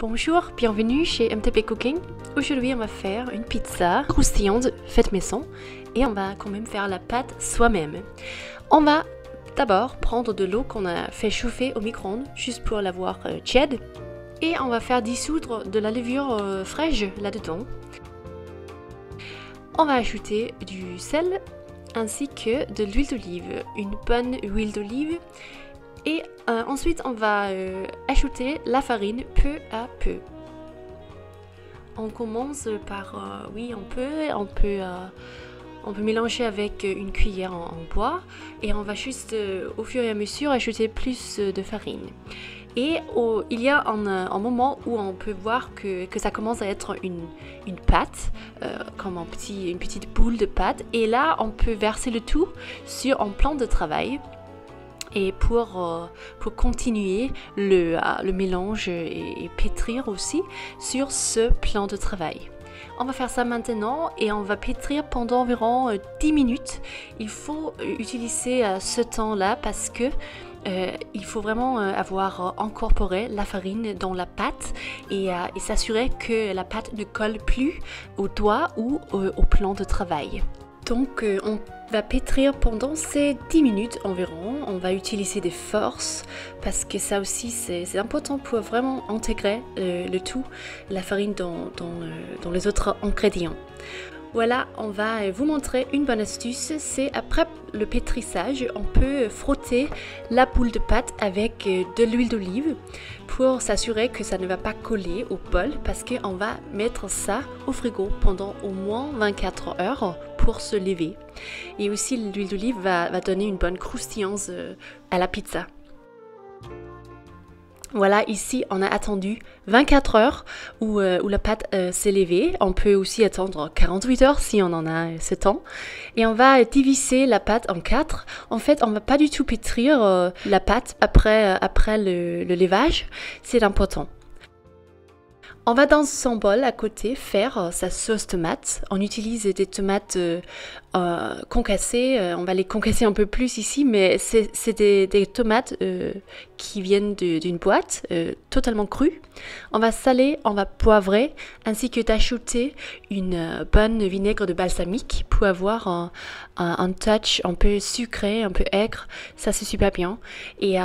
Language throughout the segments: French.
Bonjour, bienvenue chez MTP Cooking. Aujourd'hui, on va faire une pizza croustillante faite maison et on va quand même faire la pâte soi-même. On va d'abord prendre de l'eau qu'on a fait chauffer au micro-ondes juste pour l'avoir tiède et on va faire dissoudre de la levure fraîche là-dedans. On va ajouter du sel ainsi que de l'huile d'olive, une bonne huile d'olive. Et ensuite, on va ajouter la farine peu à peu. On commence par, on peut mélanger avec une cuillère en bois et on va juste au fur et à mesure ajouter plus de farine. Et il y a un moment où on peut voir que ça commence à être une pâte, comme une petite boule de pâte. Et là, on peut verser le tout sur un plan de travail. Et pour continuer le mélange et pétrir aussi sur ce plan de travail. On va faire ça maintenant et on va pétrir pendant environ 10 minutes. Il faut utiliser ce temps-là parce que il faut vraiment avoir incorporé la farine dans la pâte et s'assurer que la pâte ne colle plus au doigt ou au plan de travail. Donc on va pétrir pendant ces 10 minutes environ. On va utiliser des forces parce que ça aussi c'est important pour vraiment intégrer le tout, la farine dans les autres ingrédients. Voilà, on va vous montrer une bonne astuce, c'est après le pétrissage, on peut frotter la boule de pâte avec de l'huile d'olive pour s'assurer que ça ne va pas coller au bol parce qu'on va mettre ça au frigo pendant au moins 24 heures pour se lever. Et aussi l'huile d'olive va donner une bonne croustillance à la pizza. Voilà, ici on a attendu 24 heures où la pâte s'est levée. On peut aussi attendre 48 heures si on en a ce temps. Et on va diviser la pâte en 4. En fait, on ne va pas du tout pétrir la pâte après le levage. C'est important. On va dans son bol à côté faire sa sauce tomate. On utilise des tomates concassées. On va les concasser un peu plus ici, mais c'est des tomates qui viennent d'une boîte totalement crues. On va saler, on va poivrer, ainsi que d'ajouter une bonne vinaigre de balsamique pour avoir un touch un peu sucré, un peu aigre. Ça c'est super bien. Et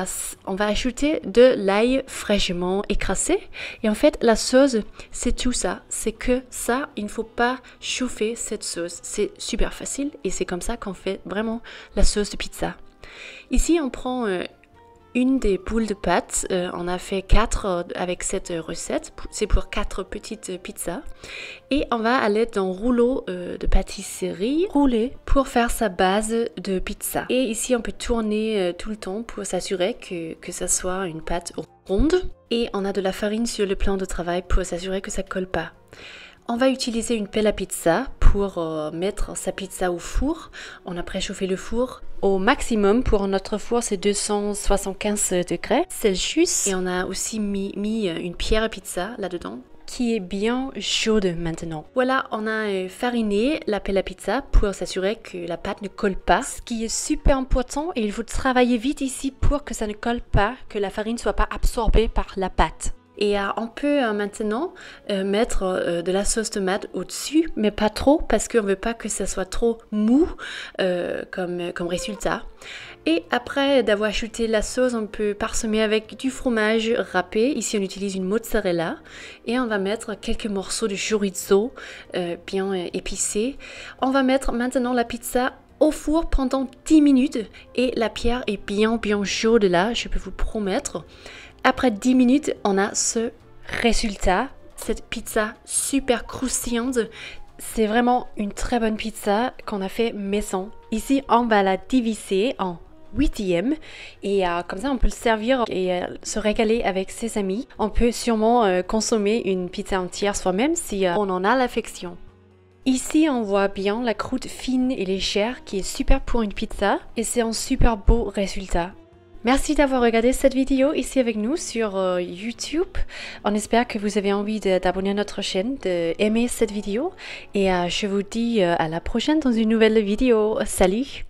on va ajouter de l'ail fraîchement écrasé. Et en fait, la sauce, c'est tout ça. C'est que ça, il ne faut pas chauffer cette sauce. C'est super facile et c'est comme ça qu'on fait vraiment la sauce de pizza. Ici, on prend une des boules de pâte. On a fait 4 avec cette recette. C'est pour 4 petites pizzas. Et on va aller dans un rouleau de pâtisserie roulé pour faire sa base de pizza. Et ici, on peut tourner tout le temps pour s'assurer que ça soit une pâte ronde. Et on a de la farine sur le plan de travail pour s'assurer que ça ne colle pas. On va utiliser une pelle à pizza pour mettre sa pizza au four. On a préchauffé le four au maximum. Pour notre four, c'est 275 degrés Celsius. Et on a aussi mis une pierre à pizza là-dedans qui est bien chaude maintenant. Voilà, on a fariné la pelle à pizza pour s'assurer que la pâte ne colle pas. Ce qui est super important et il faut travailler vite ici pour que ça ne colle pas, que la farine ne soit pas absorbée par la pâte. Et on peut maintenant mettre de la sauce tomate au-dessus, mais pas trop parce qu'on ne veut pas que ça soit trop mou comme résultat. Et après d'avoir ajouté la sauce, on peut parsemer avec du fromage râpé. Ici, on utilise une mozzarella. Et on va mettre quelques morceaux de chorizo bien épicés. On va mettre maintenant la pizza au four pendant 10 minutes. Et la pierre est bien chaude là, je peux vous promettre. Après 10 minutes, on a ce résultat, cette pizza super croustillante. C'est vraiment une très bonne pizza qu'on a fait maison. Ici, on va la diviser en 8e et comme ça, on peut le servir et se régaler avec ses amis. On peut sûrement consommer une pizza entière soi-même si on en a l'affection. Ici, on voit bien la croûte fine et légère qui est super pour une pizza et c'est un super beau résultat. Merci d'avoir regardé cette vidéo ici avec nous sur YouTube. On espère que vous avez envie d'abonner à notre chaîne, d'aimer cette vidéo. Et je vous dis à la prochaine dans une nouvelle vidéo. Salut!